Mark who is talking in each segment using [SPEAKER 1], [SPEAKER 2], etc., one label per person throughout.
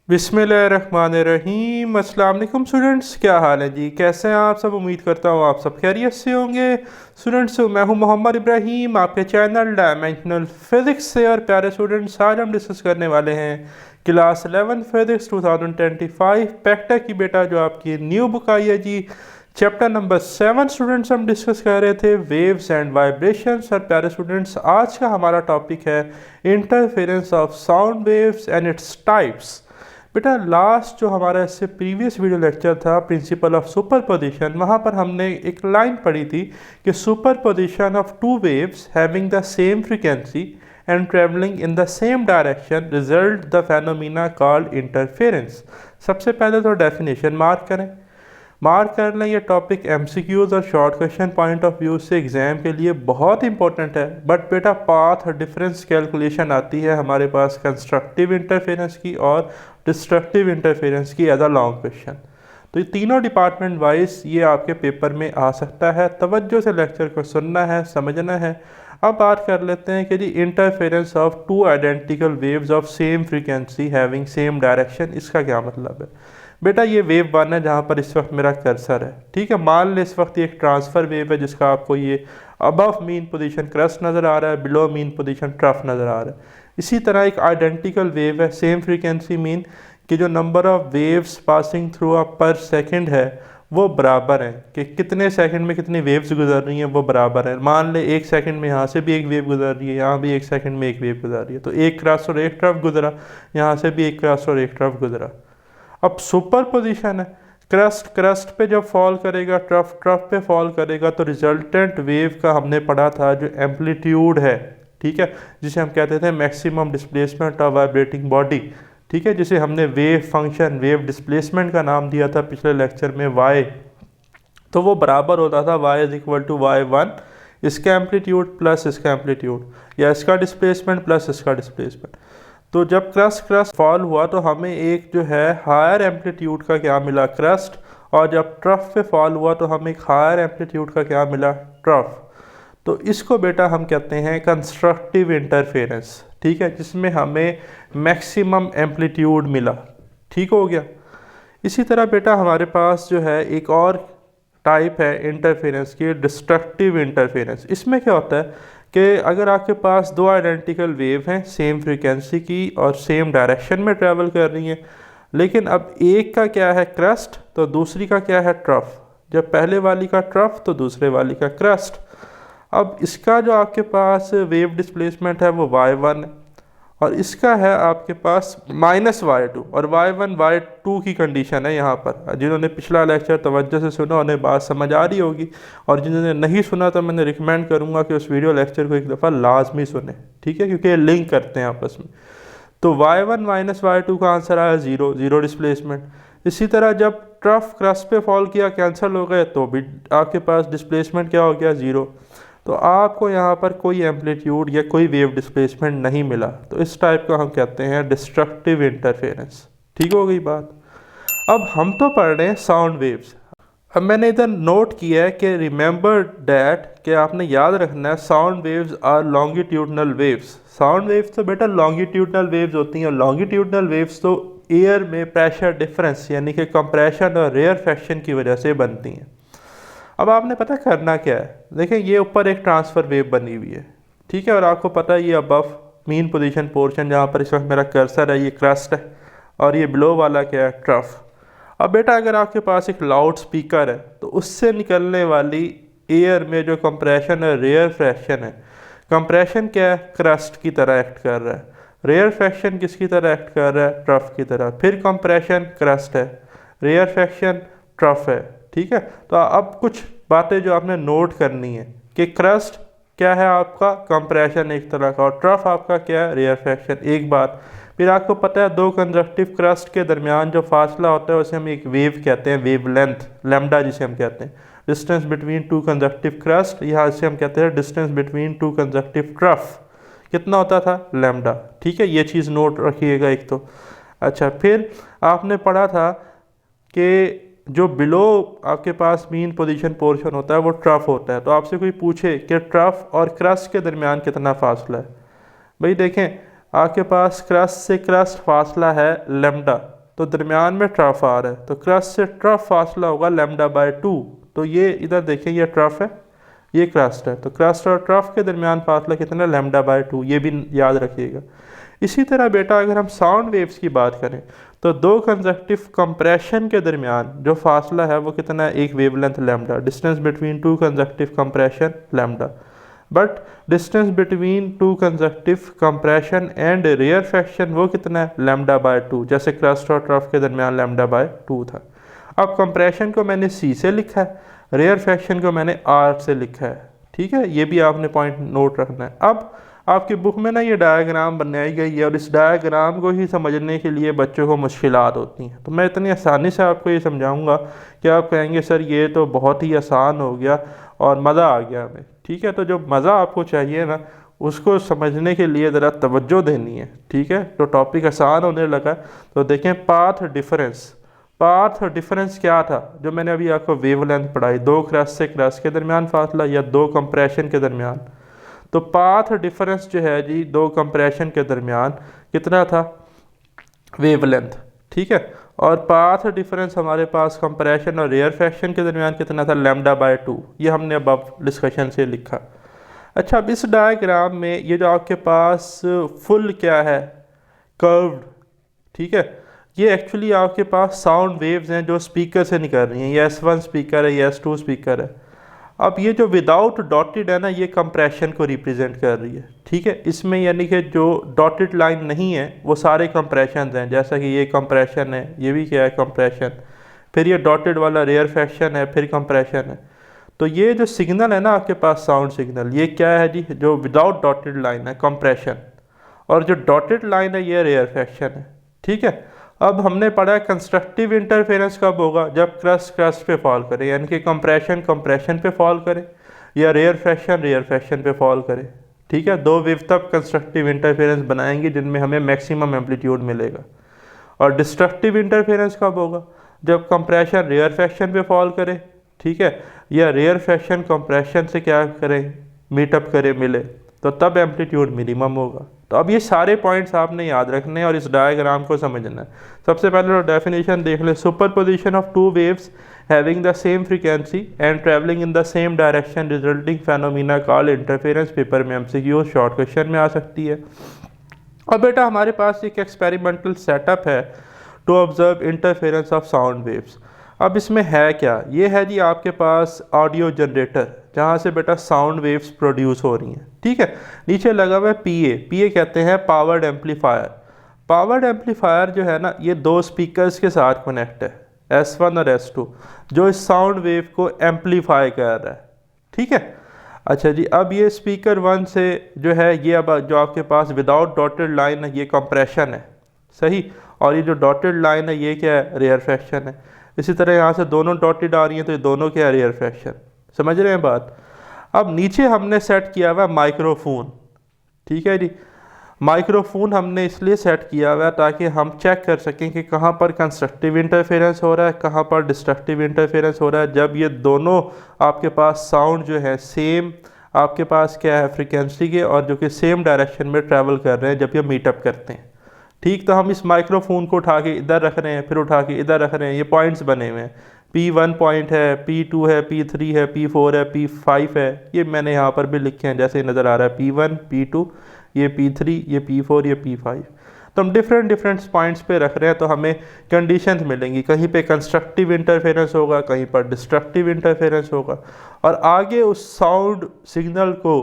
[SPEAKER 1] बिस्मिल्लाहिर्रहमानिर्रहीम। अस्सलाम वालेकुम स्टूडेंट्स, क्या हाल है जी? कैसे हैं आप सब? उम्मीद करता हूँ आप सब खैरियत से होंगे। स्टूडेंट्स, मैं हूँ मोहम्मद इब्राहीम, आपके चैनल डायमेंशनल फिज़िक्स से। और प्यारे स्टूडेंट्स, आज हम डिस्कस करने वाले हैं क्लास 11 फिज़िक्स 2025 पैक्टा की बेटा जो आपकी न्यू बुक आई है जी, चैप्टर नंबर 7। स्टूडेंट्स, हम डिस्कस कर रहे थे वेव्स एंड वाइब्रेशंस। और प्यारे स्टूडेंट्स, आज का हमारा टॉपिक है interference of sound waves and its types. बेटा, लास्ट जो हमारा इससे प्रीवियस वीडियो लेक्चर था प्रिंसिपल ऑफ सुपरपोजिशन, वहाँ पर हमने एक लाइन पढ़ी थी कि superposition of two waves having the same frequency and travelling in the same direction result the phenomena called interference. सबसे पहले तो डेफिनेशन मार्क कर लें। ये टॉपिक एमसीक्यूज़ और short question point of view से एग्ज़ाम के लिए बहुत इंपॉर्टेंट है। बट बेटा, पाथ और डिफरेंस कैलकुलेशन आती है हमारे पास कंस्ट्रक्टिव इंटरफेरेंस की और डिस्ट्रक्टिव इंटरफेरेंस की एज अ लॉन्ग क्वेश्चन। तो ये तीनों डिपार्टमेंट वाइज ये आपके पेपर में आ सकता है। तवज्जो से लेक्चर को सुनना है, समझना है। अब बात कर लेते हैं कि जी interference of two identical waves of same frequency having same direction, इसका क्या मतलब है? बेटा, ये वेव वन है जहाँ पर इस वक्त मेरा कर्सर है। ठीक है, मान ले इस वक्त ये एक ट्रांसफ़र वेव है जिसका आपको ये अबव मीन पोजीशन क्रस्ट नज़र आ रहा है, बिलो मीन पोजीशन ट्रफ नज़र आ रहा है। इसी तरह एक आइडेंटिकल वेव है सेम फ्रीक्वेंसी मीन कि जो number of waves passing through a पर सेकंड है वो बराबर है कि कितने सेकंड में कितनी वेव्स गुजर रही हैं, वो बराबर है। मान ले एक सेकंड में यहाँ से भी एक वेव गुजर रही है, यहाँ भी एक सेकंड में एक वेव गुजर रही है, तो एक क्रॉस और एक ट्रफ गुजरा, यहाँ से भी एक क्रॉस और एक ट्रफ गुजरा। अब सुपर पोजिशन है, क्रस्ट पे जब फॉल करेगा, ट्रफ पे फॉल करेगा, तो रिजल्टेंट वेव का हमने पढ़ा था जो एम्पलीट्यूड है, ठीक है, जिसे हम कहते थे maximum displacement of vibrating body, ठीक है, जिसे हमने वेव फंक्शन वेव डिस्प्लेसमेंट का नाम दिया था पिछले लेक्चर में वाई। तो वो बराबर होता था y is equal to y1, इसका एम्पलीट्यूड प्लस इसका एम्पलीट्यूड, या इसका डिस्प्लेसमेंट प्लस इसका डिस्प्लेसमेंट। तो जब क्रस्ट फॉल हुआ तो हमें एक जो है हायर एम्पलीट्यूड का क्या मिला, क्रस्ट। और जब ट्रफ पे फॉल हुआ तो हमें एक हायर एम्पलीट्यूड का क्या मिला, ट्रफ। तो इसको बेटा हम कहते हैं कंस्ट्रक्टिव इंटरफेरेंस, ठीक है, जिसमें हमें मैक्सिमम एम्पलीट्यूड मिला। ठीक हो गया। इसी तरह बेटा हमारे पास जो है एक और टाइप है इंटरफेरेंस की, डिस्ट्रक्टिव इंटरफेरेंस। इसमें क्या होता है कि अगर आपके पास दो आइडेंटिकल वेव हैं सेम फ्रीक्वेंसी की और सेम डायरेक्शन में ट्रैवल कर रही हैं, लेकिन अब एक का क्या है क्रस्ट तो दूसरी का क्या है ट्रफ। जब पहले वाली का ट्रफ तो दूसरे वाली का क्रस्ट। अब इसका जो आपके पास वेव डिस्प्लेसमेंट है वो y1 है और इसका है आपके पास -y2, और y1 y2 की कंडीशन है यहाँ पर। जिन्होंने पिछला लेक्चर तवज्जो से सुना उन्हें बात समझ आ रही होगी, और जिन्होंने नहीं सुना तो मैंने रिकमेंड करूँगा कि उस वीडियो लेक्चर को एक दफ़ा लाजमी सुने, ठीक है, क्योंकि ये लिंक करते हैं आपस में। तो y1 -y2 का आंसर आया ज़ीरो डिस्प्लेसमेंट। इसी तरह जब ट्रफ क्रस्ट पे फॉल किया, कैंसिल हो गए, तो भी आपके पास डिस्प्लेसमेंट क्या हो गया, ज़ीरो। तो आपको यहाँ पर कोई एम्पलीट्यूड या कोई वेव डिस्प्लेसमेंट नहीं मिला। तो इस टाइप का हम कहते हैं डिस्ट्रक्टिव इंटरफेरेंस। ठीक हो गई बात। अब हम तो पढ़ रहे हैं साउंड वेव्स। अब मैंने इधर नोट किया है कि रिमेंबर डैट, कि आपने याद रखना है sound waves are longitudinal waves. Sound waves तो बेटा लॉन्गिट्यूडनल वेव्स होती हैं, और लॉन्गिट्यूडनल वेव्स तो एयर में प्रेशर डिफरेंस यानी कि कंप्रेशन और रेयरफेक्शन की वजह से बनती हैं। अब आपने पता करना क्या है, देखें ये ऊपर एक ट्रांसफ़र वेव बनी हुई है, ठीक है, और आपको पता है ये अबव मीन पोजीशन पोर्शन जहाँ पर इस वक्त मेरा कर्सर है ये क्रस्ट है, और ये बिलो वाला क्या है, ट्रफ। अब बेटा अगर आपके पास एक लाउड स्पीकर है तो उससे निकलने वाली एयर में जो कंप्रेशन है रेयर फ्रैक्शन है, कंप्रेशन क्या है, क्रस्ट की तरह एक्ट कर रहा है, रेयर फ्रैक्शन किसकी तरह एक्ट कर रहा है, ट्रफ की तरह। फिर कंप्रेशन क्रस्ट है, रेयर फ्रैक्शन ट्रफ है, ठीक है। तो अब कुछ बातें जो आपने नोट करनी है कि क्रस्ट क्या है आपका, कंप्रेशन एक तरह का, और ट्रफ आपका क्या है, रेयर फ्रैक्शन। एक बात फिर आपको पता है दो कंजक्टिव क्रस्ट के दरमियान जो फासला होता है उसे हम एक वेव कहते हैं, वेव लेंथ, लैम्डा जिसे हम कहते हैं, distance between two conjunctive crust, यहाँ से हम कहते हैं distance between two conjunctive trough. कितना होता था, लैम्डा, ठीक है, ये चीज़ नोट रखिएगा एक तो। अच्छा, फिर आपने पढ़ा था कि जो बिलो आपके पास मीन पोजीशन पोर्शन होता है वो ट्रफ होता है। तो आपसे कोई पूछे कि ट्रफ और क्रस्ट के दरमियान कितना फासला है, भाई देखें आपके पास क्रस्ट से क्रस्ट फासला है लैम्डा, तो दरमियान में ट्रफ आ रहा है, तो क्रस्ट से ट्रफ फासला होगा λ/2। तो ये इधर देखें, ये ट्रफ है, ये क्रस्ट है, तो क्रस्ट और ट्रफ के दरमियान फासला कितना है λ/2, ये भी याद रखिएगा। इसी तरह बेटा अगर हम साउंड वेव्स की बात करें तो दो कंजक्टिव कंप्रेशन के दरमियान जो फासला है वो कितना है, एक wavelength lambda, distance between two conjunctive compression lambda. But distance between two conjunctive compression and rarefaction वो कितना है, λ/2, जैसे क्रस्ट और ट्रफ के दरमियान λ/2 था। अब कंप्रेशन को मैंने C से लिखा है, रेयरफेक्शन को मैंने R से लिखा है, ठीक है, ये भी आपने पॉइंट नोट रखना है। अब आपकी बुक में ना ये डायग्राम बनाई गई है और इस डायग्राम को ही समझने के लिए बच्चों को मुश्किलात होती हैं, तो मैं इतनी आसानी से आपको ये समझाऊंगा कि आप कहेंगे सर ये तो बहुत ही आसान हो गया और मज़ा आ गया हमें, ठीक है। तो जो मज़ा आपको चाहिए ना उसको समझने के लिए ज़रा तवज्जो देनी है, ठीक है। तो टॉपिक आसान होने लगा, तो देखें पाथ डिफरेंस। पाथ डिफरेंस क्या था, जो मैंने अभी आपको वेवलेंथ पढ़ाई, दो क्रस्ट से क्रस्ट के दरमियान फासला या दो कंप्रेशन के दरमियान। तो पाथ डिफरेंस जो है जी दो कंप्रेशन के दरमियान कितना था, वेवलेंथ, ठीक है। और पाथ डिफरेंस हमारे पास कंप्रेशन और रेयरफेक्शन के दरमियान कितना था, λ/2, ये हमने अब डिस्कशन से लिखा। अच्छा, अब इस डायग्राम में ये जो आपके पास फुल क्या है, कर्व्ड, ठीक है, ये एक्चुअली आपके पास साउंड वेव्स हैं जो स्पीकर से निकल रही हैं। ये S1 स्पीकर है, ये S2 स्पीकर है। अब ये जो विदाउट डॉटेड है ना, ये कंप्रेशन को रिप्रेजेंट कर रही है, ठीक है। इसमें यानी कि जो डॉटेड लाइन नहीं है वो सारे कंप्रेशन हैं, जैसा कि ये कंप्रेशन है, ये भी क्या है कंप्रेशन, फिर ये डॉटेड वाला रेयरफेक्शन है, फिर कंप्रेशन है। तो ये जो सिग्नल है ना आपके पास साउंड सिग्नल, ये क्या है जी, जो विदाउट डॉटेड लाइन है कंप्रेशन, और जो डॉटेड लाइन है ये रेयरफेक्शन है, ठीक है। अब हमने पढ़ा है कंस्ट्रक्टिव इंटरफेरेंस कब होगा, जब क्रस्ट क्रस्ट पे फॉल करे, यानी कि कंप्रेशन कंप्रेशन पे फॉल करे या रेयरफेक्शन रेयरफेक्शन पे फॉल करे, ठीक है। दो वेव तब कंस्ट्रक्टिव इंटरफेरेंस बनाएंगे जिनमें हमें मैक्सिमम एम्पलीट्यूड मिलेगा। और डिस्ट्रक्टिव इंटरफेरेंस कब होगा, जब कंप्रेशन रेयरफेक्शन पे फॉल करे, ठीक है, या रेयरफेक्शन कंप्रेशन से क्या करे, मीटअप करे, मिले, तो तब एम्पलीट्यूड मिनिमम होगा। तो अब ये सारे पॉइंट्स आपने याद रखने हैं और इस डायग्राम को समझना है। सबसे पहले तो डेफिनेशन देख ले, superposition of two waves having the same frequency and travelling in the same direction resulting phenomena called interference. Paper में एमसीक्यू शॉर्ट क्वेश्चन में आ सकती है। अब बेटा हमारे पास एक एक्सपेरिमेंटल सेटअप है to observe interference of sound waves. अब इसमें है क्या, ये है जी आपके पास ऑडियो जनरेटर, जहाँ से बेटा साउंड वेव्स प्रोड्यूस हो रही हैं, ठीक है। नीचे लगा हुआ है पीए कहते हैं पावर्ड एम्पलीफायर। पावर्ड एम्पलीफायर जो है ना, ये दो स्पीकर्स के साथ कनेक्ट है, S1 और S2, जो इस साउंड वेव को एम्पलीफाई कर रहा है, ठीक है। अच्छा जी, अब ये स्पीकर 1 से जो है, ये अब जो आपके पास विदाउट डॉटेड लाइन है ये कंप्रेशन है, सही, और ये जो डॉटेड लाइन है ये क्या है, रेयरफेक्शन है। इसी तरह यहाँ से दोनों डॉटेड आ रही हैं तो ये दोनों क्या है, रेयरफेक्शन। समझ रहे हैं बात। अब नीचे हमने सेट किया हुआ माइक्रोफोन, ठीक है जी। माइक्रोफोन हमने इसलिए सेट किया हुआ है ताकि हम चेक कर सकें कि कहाँ पर कंस्ट्रक्टिव इंटरफेरेंस हो रहा है, कहाँ पर डिस्ट्रक्टिव इंटरफेरेंस हो रहा है। जब ये दोनों आपके पास साउंड जो है सेम आपके पास क्या है फ्रीक्वेंसी के, और जो कि सेम डायरेक्शन में ट्रैवल कर रहे हैं जब ये मीटअप करते हैं, ठीक। तो हम इस माइक्रोफोन को उठा के इधर रख रहे हैं, फिर उठा के इधर रख रहे हैं, ये पॉइंट्स बने हुए हैं। P1 पॉइंट है, P2 है, P3 है, P4 है, P5 है, ये मैंने यहाँ पर भी लिखे हैं जैसे नज़र आ रहा है, P1 P2, ये P3, ये P4, ये P5। तो हम डिफरेंट पॉइंट्स पे रख रहे हैं, तो हमें कंडीशंस मिलेंगी, कहीं पे कंस्ट्रक्टिव इंटरफेरेंस होगा, कहीं पर डिस्ट्रक्टिव इंटरफेरेंस होगा। और आगे उस साउंड सिग्नल को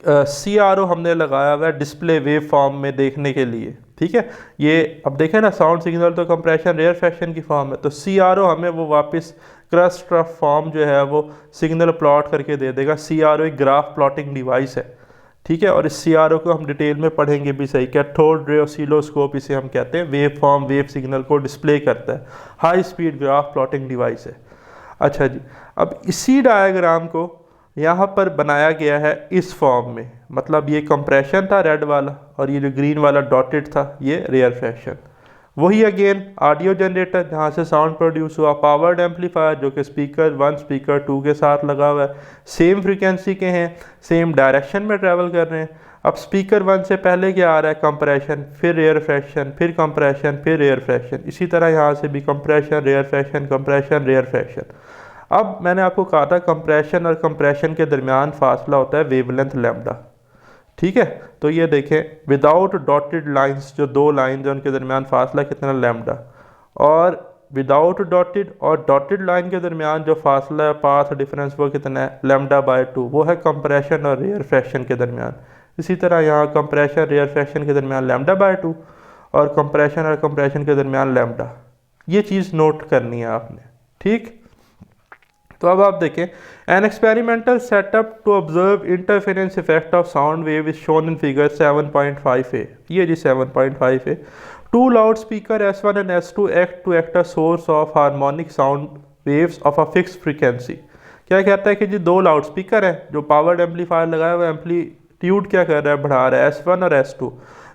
[SPEAKER 1] CRO हमने लगाया हुआ है डिस्प्ले वेव फॉर्म में देखने के लिए, ठीक है। ये अब देखें ना, साउंड सिग्नल तो कंप्रेशन रेयरफेक्शन की फॉर्म है, तो CRO हमें वो वापस क्रस्ट ट्रफ फॉर्म जो है वो सिग्नल प्लॉट करके दे देगा। CRO एक ग्राफ प्लॉटिंग डिवाइस है, ठीक है। और इस CRO को हम डिटेल में पढ़ेंगे भी सही। कैथोड रे ऑसिलोस्कोप इसे हम कहते हैं, वेव फॉर्म वेव सिग्नल को डिस्प्ले करता है, high speed graph plotting device है। अच्छा जी, अब इसी डायग्राम को यहाँ पर बनाया गया है इस फॉर्म में, मतलब ये कंप्रेशन था रेड वाला, और ये जो ग्रीन वाला डॉटेड था ये रेयरफेक्शन। वही अगेन ऑडियो जनरेटर जहाँ से साउंड प्रोड्यूस हुआ, पावर्ड एम्पलीफायर जो कि स्पीकर 1 स्पीकर 2 के साथ लगा हुआ है, सेम फ्रीक्वेंसी के हैं, सेम डायरेक्शन में ट्रैवल कर रहे हैं। अब स्पीकर 1 से पहले क्या आ रहा है, कंप्रेशन, फिर रेयर फ्रैक्शन, फिर कंप्रेशन, फिर रेयर फ्रैक्शन। इसी तरह यहाँ से भी compression, rarefaction, compression, rarefaction. अब मैंने आपको कहा था कंप्रेशन और कंप्रेशन के दरमियान फासला होता है वेवलेंथ लैम्डा। ठीक है, तो ये देखें विदाउट डॉटेड लाइंस, जो दो लाइन है उनके दरमियान फासला कितना, लैम्डा। और विदाउट डॉटेड और डॉटेड लाइन के दरमियान जो फासला है, पाथ डिफरेंस, वो कितना है, λ/2। वो है कंप्रेशन और रेयर फ्रैक्शन के दरमियान। इसी तरह यहाँ कंप्रेशन रेयर फ्रैक्शन के दरमियान λ/2 और कंप्रेशन और कंप्रेशन के दरमियान लैम्डा। ये चीज़ नोट करनी है आपने। ठीक, तो अब आप देखें, an experimental setup to observe interference effect of sound wave is shown in figure 7.5a। ये जी 7.5a। Two loudspeaker S1 and S2 act a source of harmonic sound waves of a fixed frequency। क्या कहता है कि जी दो loud speaker हैं, जो powered amplifier लगाया हुआ एम्पलीट्यूड क्या कर रहा है, बढ़ा रहा है, S1 और S2,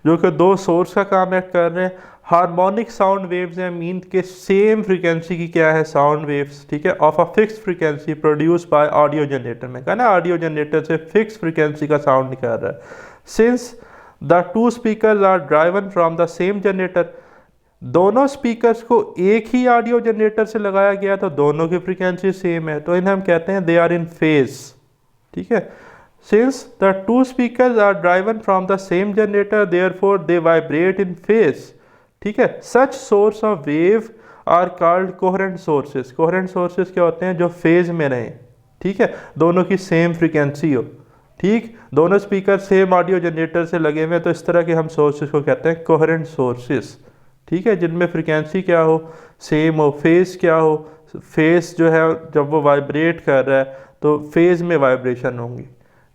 [SPEAKER 1] जो कि दो सोर्स का काम एक्ट कर रहे हैं। हार्मोनिक साउंड वेव्स हैं, मीन के सेम फ्रीक्वेंसी की क्या है, साउंड वेव्स। ठीक है, of a fix frequency produce by audio generator. में कहा ना, ऑडियो जनरेटर से फिक्स फ्रीक्वेंसी का साउंड निकल रहा है। Since the two speakers are driven from the same generator, दोनों स्पीकर्स को एक ही ऑडियो जनरेटर से लगाया गया, तो दोनों की फ्रीक्वेंसी सेम है, तो इन्हें हम कहते हैं दे आर इन फेज। ठीक है, since the two speakers are driven from the same generator, therefore they vibrate in phase। ठीक है, such source of wave are called coherent sources। coherent sources क्या होते हैं, जो फेज में रहें। ठीक है, दोनों की सेम फ्रीक्वेंसी हो। ठीक, दोनों स्पीकर सेम ऑडियो जनरेटर से लगे हुए हैं, तो इस तरह के हम सोर्सेज को कहते हैं कोहेरेंट सोर्सेज। ठीक है, जिनमें फ्रीक्वेंसी क्या हो, सेम हो, फेज क्या हो, फेज जो है जब वो वाइब्रेट कर रहा है तो फेज में वाइब्रेशन होंगी।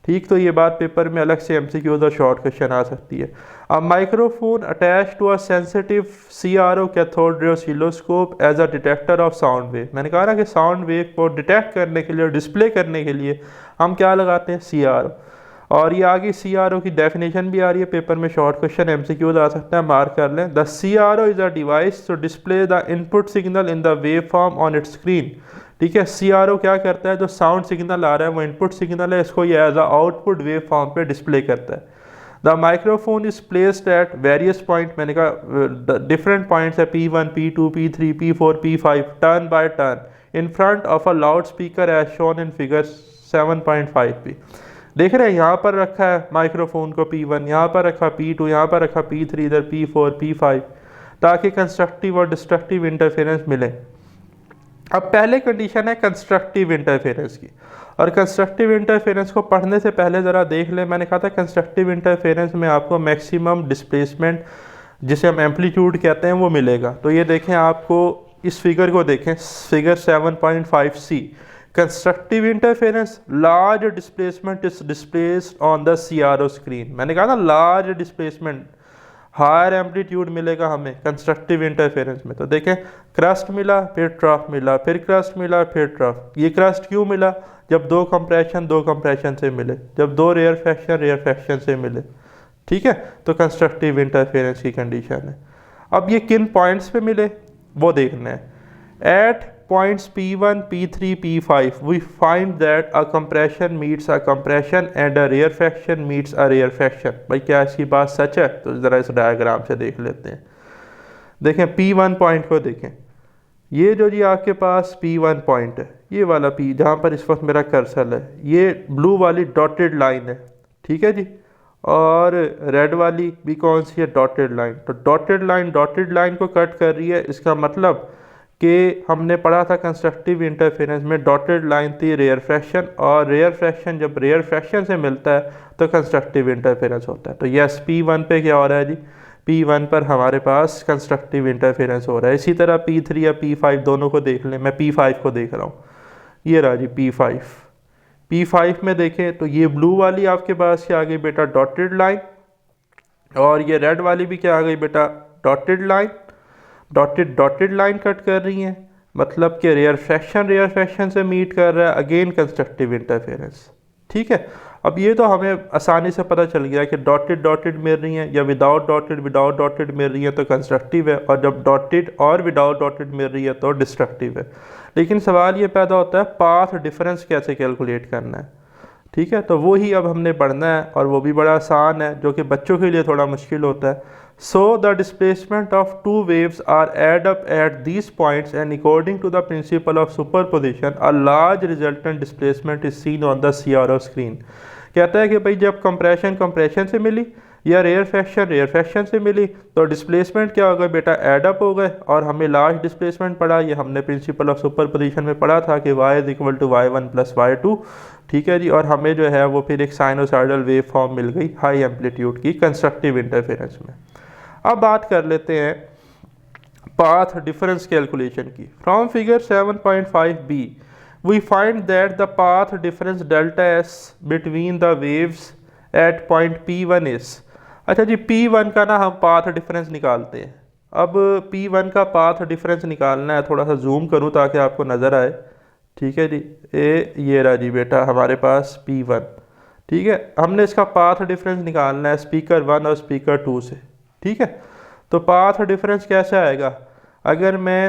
[SPEAKER 1] ठीक, तो ये बात पेपर में अलग से MCQ और शॉर्ट क्वेश्चन आ सकती है। A microphone attach to a sensitive CRO cathode ray oscilloscope as a detector of sound wave. मैंने कहा ना कि साउंड वेव को डिटेक्ट करने के लिए, डिस्प्ले करने के लिए हम क्या लगाते हैं, CRO। और ये आगे CRO की डेफिनेशन भी आ रही है पेपर में, शॉर्ट क्वेश्चन MCQ आ सकता है, मार्क कर लें। The CRO is a device to display the input signal in the wave form on its screen. ठीक है, CRO क्या करता है, जो साउंड सिग्नल आ रहा है वो इनपुट सिग्नल है, इसको ये as a output wave form पे डिस्प्ले करता है। The microphone is placed at various point, मैंने कहा डिफरेंट पॉइंट्स है, P1, P2, P3, P4, P5, turn by turn in front of a loudspeaker as shown in figure 7.5p। देख रहे हैं, यहाँ पर रखा है माइक्रोफोन को P1, यहाँ पर रखा P2, यहाँ पर रखा P3, इधर P4, P5, ताकि कंस्ट्रक्टिव और डिस्ट्रक्टिव इंटरफेरेंस मिले। अब पहले कंडीशन है कंस्ट्रक्टिव इंटरफेरेंस की, और कंस्ट्रक्टिव इंटरफेरेंस को पढ़ने से पहले ज़रा देख लें। मैंने कहा था कंस्ट्रक्टिव इंटरफेरेंस में आपको मैक्सिमम डिस्प्लेसमेंट, जिसे हम एम्पलीट्यूड कहते हैं, वो मिलेगा। तो ये देखें, आपको इस फिगर को देखें, figure 7.5c। Constructive interference, large displacement is displaced on the CRO screen. मैंने कहा ना, लार्ज डिस्प्लेसमेंट, हायर एम्पलीट्यूड मिलेगा हमें कंस्ट्रक्टिव इंटरफेरेंस में। तो देखें, क्रस्ट मिला, फिर ट्रफ मिला, फिर क्रस्ट मिला, फिर ट्रफ। ये क्रस्ट क्यों मिला, जब दो कंप्रेशन से मिले, जब दो रेयर फ्रैक्शन से मिले। ठीक है, तो कंस्ट्रक्टिव इंटरफेरेंस की कंडीशन है। अब ये किन पॉइंट्स पे मिले वो देखना है। At points P1, P3, P5 we find that a compression meets a compression and a rarefaction meets a rarefaction। भाई क्या इसकी बात सच है? तो ज़रा इस डायग्राम से देख लेते हैं। देखें P1 पॉइंट को देखें, ये जो जी आपके पास P1 पॉइंट है, ये वाला P जहाँ पर इस वक्त मेरा कर्सर है, ये ब्लू वाली डॉटेड लाइन है। ठीक है जी, और रेड वाली भी कौन सी है, डॉटेड लाइन। तो डॉटेड लाइन को कट कर रही है। इसका मतलब कि हमने पढ़ा था कंस्ट्रक्टिव इंटरफेरेंस में डॉटेड लाइन थी रेयर फ्रैक्शन, और रेयर फ्रैक्शन जब रेयर फ्रैक्शन से मिलता है तो कंस्ट्रक्टिव इंटरफेरेंस होता है। तो यस, P1 पे क्या हो रहा है जी, P1 पर हमारे पास कंस्ट्रक्टिव इंटरफेरेंस हो रहा है। इसी तरह P3 या P5 दोनों को देख लें। मैं P5 को देख रहा हूँ, ये रहा जी P5 में देखें तो ये ब्लू वाली आपके पास क्या आ गई बेटा, डॉटेड लाइन, और ये रेड वाली भी क्या आ गई बेटा, dotted line. Dotted line cut कर रही हैं, मतलब कि रेयर फ्रैक्शन से मीट कर रहा है, अगेन कंस्ट्रक्टिव इंटरफेरेंस। ठीक है, अब ये तो हमें आसानी से पता चल गया कि डॉटेड मिल रही हैं या विदाउट डॉटेड मिल रही है तो कंस्ट्रक्टिव है, और जब डॉटेड और विदाउट डॉटेड मिल रही है तो डिस्ट्रक्टिव है। लेकिन सवाल ये पैदा होता है पाथ डिफरेंस कैसे कैलकुलेट करना है। ठीक है, तो वो ही अब हमने पढ़ना है और वो भी बड़ा आसान है, जो कि बच्चों के लिए थोड़ा मुश्किल होता है। So the displacement of two waves are add up at these points and according to the principle of superposition a large resultant displacement is seen on the CRO screen. कहता है कि भाई जब कंप्रेशन से मिली या रेयर फैक्शन से मिली तो displacement क्या होगा बेटा, एड अप हो गए, और हमें लार्ज डिस्प्लेसमेंट पड़ा। ये हमने प्रिंसिपल ऑफ सुपरपोजिशन में पढ़ा था कि y is equal to y1 plus y2। ठीक है जी, और हमें जो है वो फिर एक साइनोसाइडल वेव फॉर्म मिल गई हाई एम्पलीट्यूड की कंस्ट्रक्टिव इंटरफेरेंस में। अब बात कर लेते हैं पाथ डिफरेंस कैलकुलेशन की। From figure 7.5b we find that the path difference delta S between the waves at point P1 is. अच्छा जी, P1 का ना हम पाथ डिफरेंस निकालते हैं। अब P1 का पाथ डिफरेंस निकालना है, थोड़ा सा जूम करूं ताकि आपको नज़र आए। ठीक है जी, ये रहा जी बेटा हमारे पास P1। ठीक है, हमने इसका पाथ डिफरेंस निकालना है स्पीकर 1 और स्पीकर 2 से। ठीक है, तो पाथ डिफरेंस कैसे आएगा, अगर मैं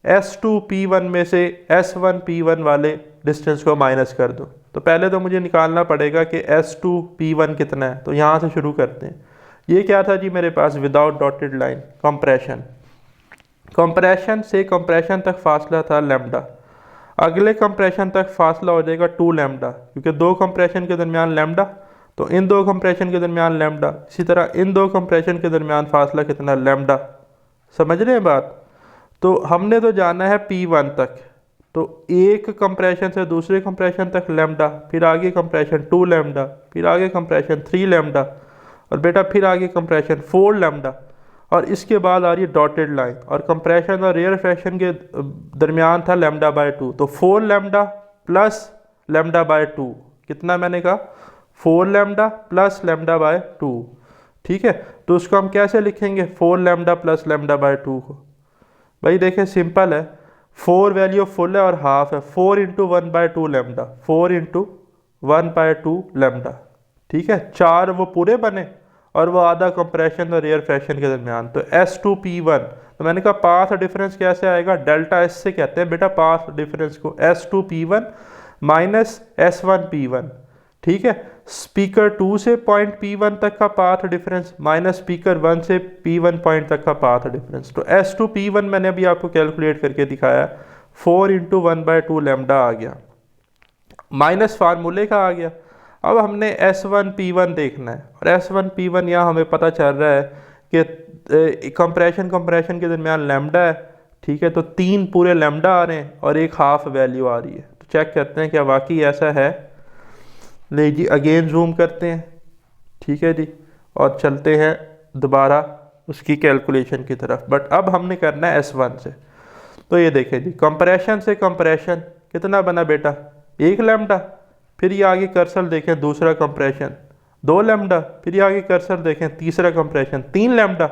[SPEAKER 1] S2 P1 में से S1 P1 वाले डिस्टेंस को माइनस कर दूं, तो पहले तो मुझे निकालना पड़ेगा कि S2 P1 कितना है। तो यहाँ से शुरू करते हैं। ये क्या था जी मेरे पास, विदाउट डॉटेड लाइन, कंप्रेशन से कंप्रेशन तक फासला था लैम्डा। अगले कंप्रेशन तक फासला हो जाएगा 2 लैम्डा, क्योंकि दो कंप्रेशन के दरमियान लैम्डा, तो इन दो कंप्रेशन के दरमियान लैम्डा। इसी तरह इन दो कंप्रेशन के दरमियान फासला कितना, लैम्डा। समझ रहे हैं बात। तो हमने तो जाना है P1 तक, तो एक कंप्रेशन से दूसरे कंप्रेशन तक लैम्डा, फिर आगे कंप्रेशन 2 लैम्डा, फिर आगे कंप्रेशन 3 लैम्डा, और बेटा फिर आगे कंप्रेशन 4 लैम्डा, और इसके बाद आ रही है डॉटेड लाइन, और कंप्रेशन और रेयर फ्रैक्शन के दरमियान था लैम्डा बाय 2। तो 4 लैम्डा प्लस लैम्डा बाय 2, कितना मैंने कहा, 4 लैम्डा प्लस लैम्डा बाय 2। ठीक है, तो उसको हम कैसे लिखेंगे, 4 लैम्डा प्लस लैम्डा बाय 2 को। भाई देखें सिंपल है, 4 वैल्यू फुल है और हाफ है, 4 इंटू 1/2 लैम्डा, 4 इंटू 1/2 लैम्डा। ठीक है, 4 वो पूरे बने और वो आधा कंप्रेशन और रेयर फ्रैक्शन के दरमियान। तो S2 P1, तो मैंने कहा पाथ डिफरेंस कैसे आएगा, डेल्टा एस से कहते हैं बेटा पाथ डिफरेंस को, S2 P1 minus S1 P1। ठीक है, स्पीकर 2 से पॉइंट P1 तक का पाथ डिफरेंस माइनस स्पीकर 1 से P1 पॉइंट तक का पाथ डिफरेंस। तो S2 P1 मैंने अभी आपको कैलकुलेट करके दिखाया, 4 इंटू 1/2 लैम्डा आ गया, माइनस फार्मूले का आ गया। अब हमने S1 P1 देखना है, और S1 P1 यहाँ हमें पता चल रहा है कि कंप्रेशन के दरमियान लैम्डा है। ठीक है, तो 3 पूरे लैम्डा आ रहे हैं और एक हाफ वैल्यू आ रही है। तो चेक करते हैं क्या वाकई ऐसा है। ले जी, अगेन जूम करते हैं। ठीक है जी, और चलते हैं दोबारा उसकी कैलकुलेशन की तरफ, बट अब हमने करना है S1 से। तो ये देखें जी, कंप्रेशन से कंप्रेशन कितना बना बेटा, 1 लैम्डा, फिर ये आगे कर्सर देखें दूसरा कंप्रेशन 2 लैम्डा, फिर ये आगे कर्सर देखें तीसरा कंप्रेशन 3 लैम्डा,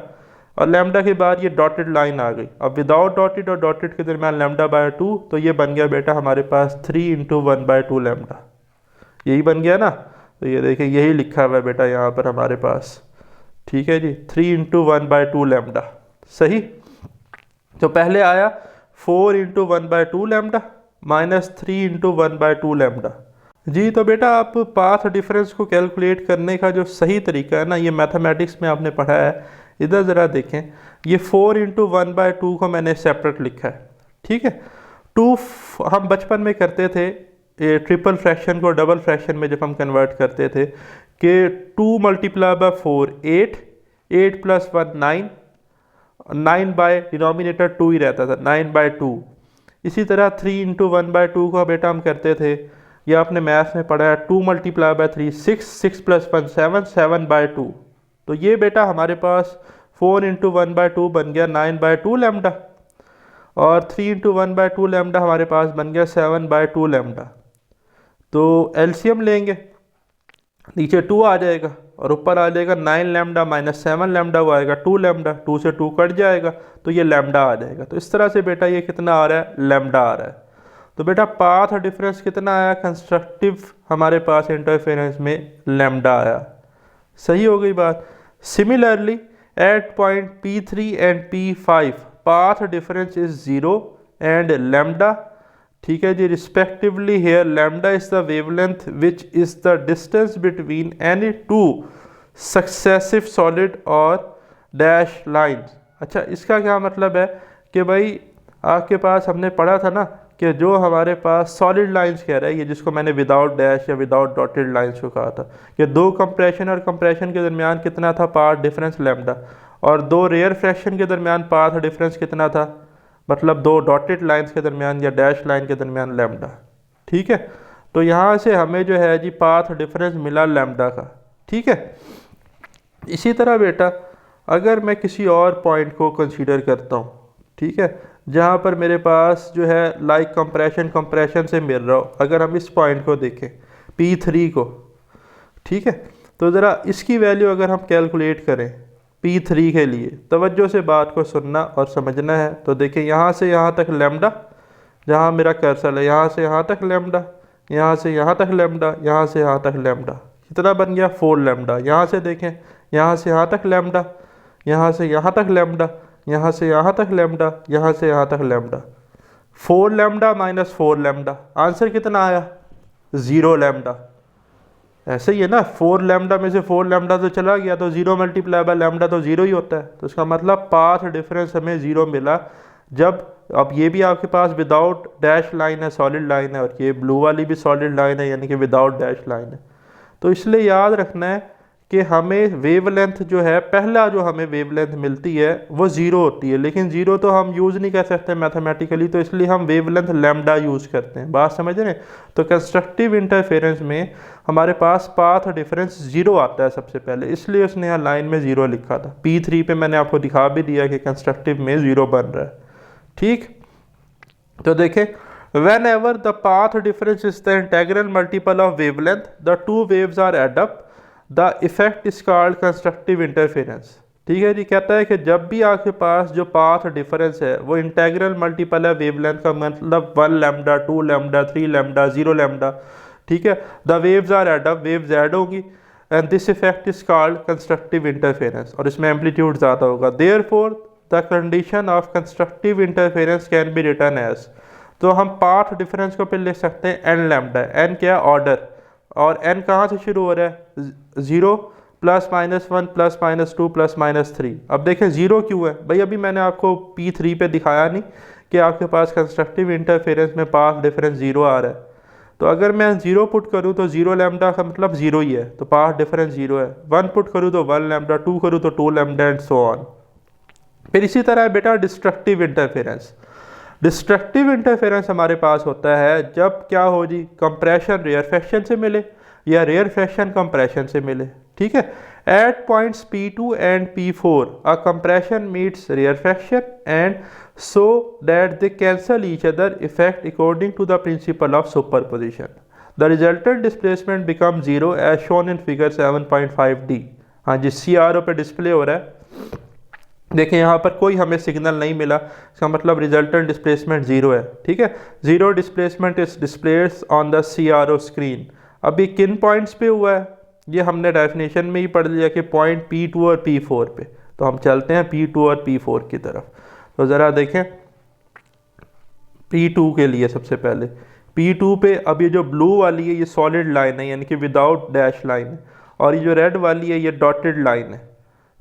[SPEAKER 1] और लैम्डा के बाद ये डॉटेड लाइन आ गई। अब विदाउट डॉटेड और डॉटेड के दरमियान लैम्डा बाय 2, तो ये बन गया बेटा हमारे पास 3 इंटू 1/2 लैम्डा, यही बन गया ना। तो ये देखिए यही लिखा हुआ है बेटा यहाँ पर हमारे पास। ठीक है जी, 3 इंटू 1/2 लैम्डा, सही। तो पहले आया 4 into 1/2 lambda minus 3 into 1/2 lambda. जी, तो बेटा आप पाथ डिफरेंस को कैलकुलेट करने का जो सही तरीका है ना, ये मैथमेटिक्स में आपने पढ़ा है। इधर ज़रा देखें, ये 4 इंटू 1/2 को मैंने सेपरेट लिखा है। ठीक है, 2 हम बचपन में करते थे, ये ट्रिपल फ्रैक्शन को डबल फ्रैक्शन में जब हम कन्वर्ट करते थे कि 2 multiply by 4 8, 8 plus 1 9, 9 by denominator 2 ही रहता था, 9/2। इसी तरह 3 इंटू 1/2 को बेटा हम करते थे, ये आपने मैथ्स में पढ़ा है, 2 मल्टीप्लाई बाय 3 6, 6 प्लस 1 7, 7/2। तो ये बेटा हमारे पास 4 इंटू 1/2 बन गया 9/2 लैम्डा, और 3 इंटू 1/2 लैम्डा हमारे पास बन गया 7/2 लैम्डा। तो एलसीएम लेंगे, नीचे 2 आ जाएगा और ऊपर आ जाएगा 9 लैम्डा माइनस 7 लैम्डा, वो आएगा 2 लैम्डा, 2 से 2 कट जाएगा तो ये लैम्डा आ जाएगा। तो इस तरह से बेटा ये कितना आ रहा है, लैम्डा आ रहा है। तो बेटा पाथ डिफरेंस कितना आया, कंस्ट्रक्टिव हमारे पास इंटरफेरेंस में लैम्डा आया। सही हो गई बात। Similarly at point P3 and P5 path difference is 0 and lambda ठीक है जी, respectively here lambda is the wavelength which is the distance between any two successive solid और डैश लाइंस। अच्छा, इसका क्या मतलब है कि भाई आपके पास हमने पढ़ा था ना कि जो हमारे पास सॉलिड लाइंस कह रहा है, ये जिसको मैंने विदाउट डैश या विदाउट डॉटेड लाइंस को कहा था, कि दो कंप्रेशन और कंप्रेशन के दरमियान कितना था पाथ डिफरेंस लैम्डा, और दो रेयर फ्रैक्शन के दरमियान पाथ डिफरेंस कितना था, मतलब दो डॉटेड लाइंस के दरमियान या डैश लाइन के दरमियान लैम्डा। ठीक है, तो यहाँ से हमें जो है जी पाथ डिफरेंस मिला लैम्डा का। ठीक है, इसी तरह बेटा अगर मैं किसी और पॉइंट को कंसीडर करता हूँ, ठीक है, जहाँ पर मेरे पास जो है लाइक कंप्रेशन कंप्रेशन से मिल रहा हो, अगर हम इस पॉइंट को देखें P3 को, ठीक है, तो ज़रा इसकी वैल्यू अगर हम कैलकुलेट करें P3 के लिए, तवज्जो से बात को सुनना और समझना है। तो देखिए यहाँ से यहाँ तक लैम्डा, जहाँ मेरा कर्सर है यहाँ से यहाँ तक लैम्डा, यहाँ से यहाँ तक लैम्डा, यहाँ से यहाँ तक लैम्डा, कितना बन गया 4 लैम्डा। यहाँ से देखें यहाँ से यहाँ तक लैम्डा, यहाँ से यहाँ तक लैम्डा, यहाँ से यहाँ तक लैम्डा, यहाँ से यहाँ तक lambda, 4 lambda minus 4 lambda, answer कितना आया 0 लैम्डा। ऐसे ही है ना, 4 लैम्डा में से 4 लैम्डा तो चला गया, तो 0 मल्टीप्लाई बाय लैम्डा तो 0 ही होता है। तो इसका मतलब पाथ डिफरेंस हमें 0 मिला जब, अब ये भी आपके पास विदाउट डैश लाइन है, सॉलिड लाइन है, और ये ब्लू वाली भी सॉलिड लाइन है, यानी कि विदाउट डैश लाइन है। तो इसलिए याद रखना है कि हमें वेवलेंथ जो है, पहला जो हमें वेवलेंथ मिलती है वो 0 होती है, लेकिन 0 तो हम यूज़ नहीं कर सकते मैथमेटिकली, तो इसलिए हम वेवलेंथ लैम्डा यूज़ करते हैं। बात समझ रहे हैं? तो कंस्ट्रक्टिव इंटरफेरेंस में हमारे पास पाथ डिफरेंस 0 आता है सबसे पहले, इसलिए उसने यहाँ लाइन में 0 लिखा था। P3 पे मैंने आपको दिखा भी दिया कि कंस्ट्रक्टिव में 0 बन रहा है। ठीक, तो देखें whenever the path difference is the integral multiple of wavelength, the two waves are add up, the effect is called constructive interference। ठीक है जी, कहता है कि जब भी आपके पास जो पाथ डिफरेंस है वो इंटेग्रल मल्टीपल है वेवलेंथ का, मतलब 1 लैम्डा 2 लैम्डा 3 लैम्डा 0 लैम्डा, ठीक है, the waves are add up, waves add होगी, and this effect is called constructive interference, और इसमें एम्पलीट्यूड ज़्यादा होगा। Therefore the condition of constructive interference can be written as, तो हम पाथ डिफरेंस को फिर लिख सकते हैं एन लैम्डा। एन क्या है? ऑर्डर, और एन कहाँ से शुरू हो रहा है? 0 plus minus 1 plus minus 2 plus minus 3। अब देखें 0 क्यों है भाई, अभी मैंने आपको P3 पे दिखाया नहीं कि आपके पास कंस्ट्रक्टिव इंटरफेरेंस में पाथ डिफरेंस 0 आ रहा है। तो अगर मैं 0 पुट करूँ तो 0 लैम्डा का मतलब 0 ही है, तो पाथ डिफरेंस 0 है। 1 पुट करूँ तो 1 लैम्डा, 2 करूँ तो 2 लैम्डा, एंड सो ऑन। फिर इसी तरह है बेटा डिस्ट्रक्टिव इंटरफेरेंस। डिस्ट्रक्टिव इंटरफेरेंस हमारे पास होता है जब क्या हो जी, कंप्रेशन रेयर फ्रैक्शन से मिले या रेयर फ्रैक्शन कंप्रेशन से मिले। ठीक है, at points P2 and P4 a compression meets rarefaction and so that they cancel each other effect according to the principle of superposition. The resultant displacement become 0 as shown in figure 7.5D। हाँ जी, CRO पे display हो रहा है। देखें यहाँ पर कोई हमें सिग्नल नहीं मिला, इसका मतलब रिजल्टेंट डिस्प्लेसमेंट 0 है। ठीक है, 0 displacement is displace on the CRO screen. अभी किन पॉइंट्स पे हुआ है ये हमने डेफिनेशन में ही पढ़ लिया कि पॉइंट P2 और P4 पे। तो हम चलते हैं P2 और P4 की तरफ। तो ज़रा देखें P2 के लिए सबसे पहले, P2 पे अब ये जो ब्लू वाली है ये सॉलिड लाइन है, यानी कि विदाउट डैश लाइन है, और ये जो रेड वाली है ये डॉटेड लाइन है।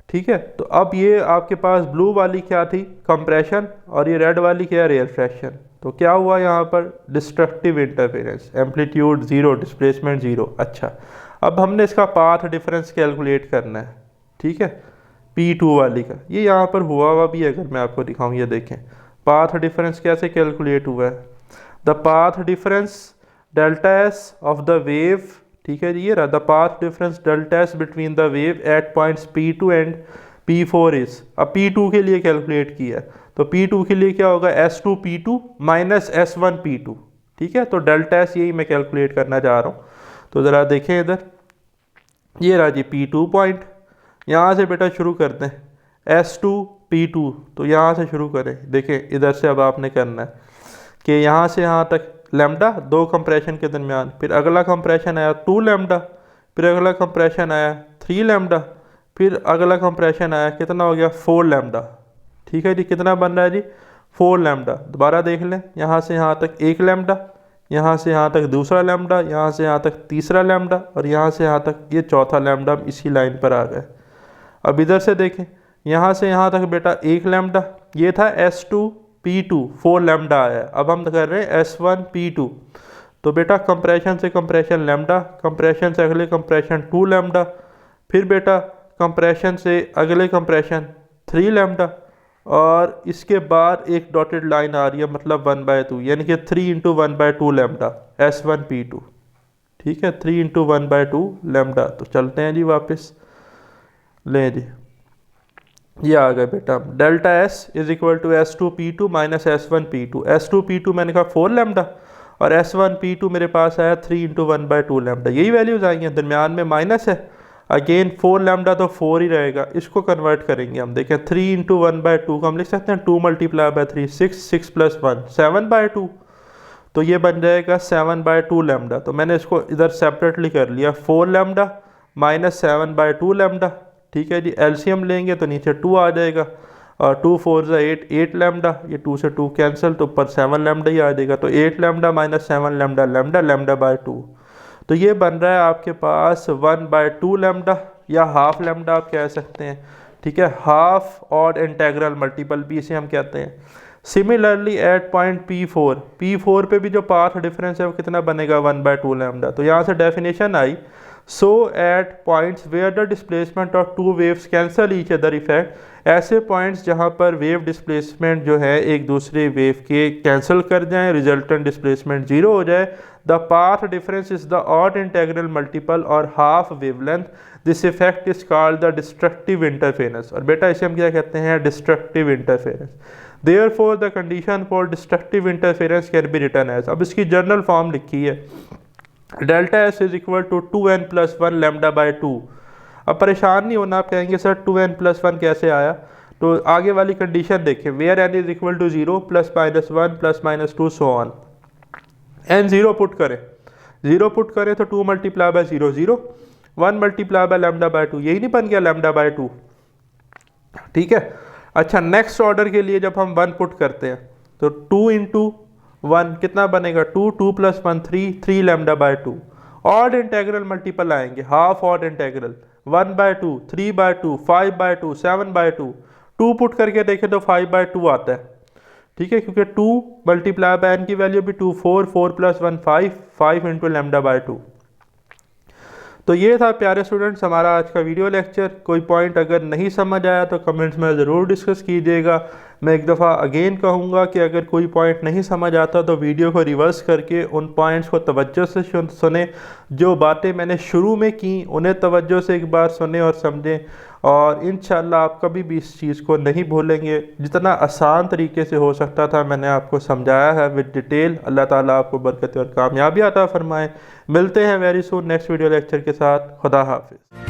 [SPEAKER 1] ठीक है, तो अब ये आपके पास ब्लू वाली क्या थी? कंप्रेशन, और ये रेड वाली क्या है? Rarefaction. तो क्या हुआ यहाँ पर? Destructive interference, amplitude 0, displacement 0। अच्छा, अब हमने इसका पाथ डिफरेंस कैलकुलेट करना है। ठीक है, P2 वाली का ये यहाँ पर हुआ भी है, अगर मैं आपको दिखाऊँ, ये देखें पाथ डिफरेंस कैसे कैलकुलेट हुआ है। The path difference delta S of the wave, ठीक है जी, ये रहा the path difference delta S between the wave eight points P2 and P4 is. अब P2 के लिए कैलकुलेट किया, तो P2 के लिए क्या होगा? S2 P2 minus S1 P2। ठीक है, तो डेल्टा एस यही मैं कैलकुलेट करना चाह रहा हूँ। तो ज़रा देखें इधर, ये रहा जी P2 पॉइंट, यहाँ से बेटा शुरू करते हैं S2 P2, तो यहाँ से शुरू करें। देखें इधर से अब आपने करना है कि यहाँ से यहाँ तक लैम्डा, दो कंप्रेशन के दरमियान, फिर अगला कंप्रेशन आया 2 लैम्डा, फिर अगला कंप्रेशन आया 3 लैम्डा, फिर अगला कंप्रेशन आया कितना हो गया? 4 लैम्डा। ठीक है जी, कितना बन रहा है जी? 4 लैम्डा। दोबारा देख लें, यहाँ से यहाँ तक 1 लैम्डा, यहाँ से यहाँ तक दूसरा लैम्डा, यहाँ से यहाँ तक तीसरा लैम्डा और यहाँ से यहाँ तक ये चौथा लैम्डा। हम इसी लाइन पर आ गए। अब इधर से देखें, यहाँ से यहाँ तक बेटा 1 लैम्डा, ये था S2P2, 4 लैम्डा आया। अब हम कर रहे हैं S1P2। तो बेटा कंप्रेशन से कंप्रेशन लैम्डा, कंप्रेशन से अगले कंप्रेशन 2 लैम्डा, फिर बेटा कंप्रेशन से अगले कंप्रेशन 3 लैम्डा और इसके बाद एक डॉटेड लाइन आ रही है, मतलब 1/2, यानी कि 3 × 1/2 लैम्डा S1P2। ठीक है, 3 × 1/2 लैम्डा। तो चलते हैं जी वापस, लें जी, ये आ गए बेटा delta S is equal to S2P2 minus S1P2। S2P2 मैंने कहा 4 लैम्डा और S1P2 मेरे पास आया 3 × 1/2 लैम्डा। यही वैल्यूज आई हैं, दरमियान में माइनस है, अगेन 4 लैम्डा तो 4 ही रहेगा। इसको कन्वर्ट करेंगे हम, देखें 3 × 1/2 को हम लिख सकते हैं 2 × 3 6, 6 + 1 7/2। तो ये बन जाएगा 7/2 लैम्डा। तो मैंने इसको इधर सेपरेटली कर लिया, 4 लैम्डा माइनस 7/2 लैम्डा। ठीक है जी, एलसीएम लेंगे तो नीचे 2 आ जाएगा और 2 × 4 = 8, 8 लैम्डा, ये 2 से 2 कैंसिल, तो ऊपर 7 लैम्डा ही आ जाएगा। तो 8 लैम्डा माइनस 7 लैम्डा, लैम्डा लैम्डा/2। तो ये बन रहा है आपके पास 1/2 लैम्डा या हाफ लैम्डा आप कह सकते हैं। ठीक है, हाफ ऑड इंटेग्रल मल्टीपल भी इसे हम कहते हैं। सिमिलरली एट पॉइंट P4 पे भी जो पाथ डिफरेंस है वो कितना बनेगा, 1/2 लैम्डा। तो यहाँ से डेफिनेशन आई, so at points where the displacement of 2 waves cancel each other effect, ऐसे पॉइंट्स जहाँ पर वेव डिस्प्लेसमेंट जो है एक दूसरे वेव के कैंसिल कर जाएं, रिजल्टेंट डिस्प्लेसमेंट 0 हो जाए, the path difference is the odd integral multiple और half wavelength, this effect is called the destructive interference. और बेटा इसे हम क्या कहते हैं, destructive interference. Therefore the condition for destructive interference can be written as, अब इसकी जनरल फॉर्म लिखी है, delta S is equal to 2n + 1 lambda. अब परेशान नहीं होना, आप कहेंगे सर 2n + 1 कैसे आया, तो आगे वाली कंडीशन देखें, where n is equal to 0 +-1 +-2 so on. n 0 put करें, 0 पुट करें तो 2 × 0 0, 1 × लैम्डा/2, यही नहीं बन गया लैम्डा/2। ठीक है, अच्छा नेक्स्ट ऑर्डर के लिए जब हम 1 पुट करते हैं तो 2 × 1 कितना बनेगा, 2, 2 + 1 3, 3 लैम्डा/2। ऑड इंटेग्रल मल्टीपल आएंगे, हाफ ऑड इंटेग्रल 1/2, 3/2, 5/2, 7/2। 2 पुट करके देखें तो 5/2 आता है। ठीक है, क्योंकि 2 × n की वैल्यू भी 2, 4, 4 + 1 5, 5 × लैम्डा/2। तो ये था प्यारे स्टूडेंट्स हमारा आज का वीडियो लेक्चर। कोई पॉइंट अगर नहीं समझ आया तो कमेंट्स में ज़रूर डिस्कस कीजिएगा। मैं एक दफ़ा अगेन कहूँगा कि अगर कोई पॉइंट नहीं समझ आता तो वीडियो को रिवर्स करके उन पॉइंट्स को तवज्जो से सुने, जो बातें मैंने शुरू में की उन्हें तवज्जो से एक बार सुने और समझें, और इंशाअल्लाह आप कभी भी इस चीज़ को नहीं भूलेंगे। जितना आसान तरीके से हो सकता था मैंने आपको समझाया है विद डिटेल। अल्लाह ताला आपको बरकत और कामयाबी अता फरमाए। मिलते हैं very soon next video lecture के साथ। खुदा हाफिज़।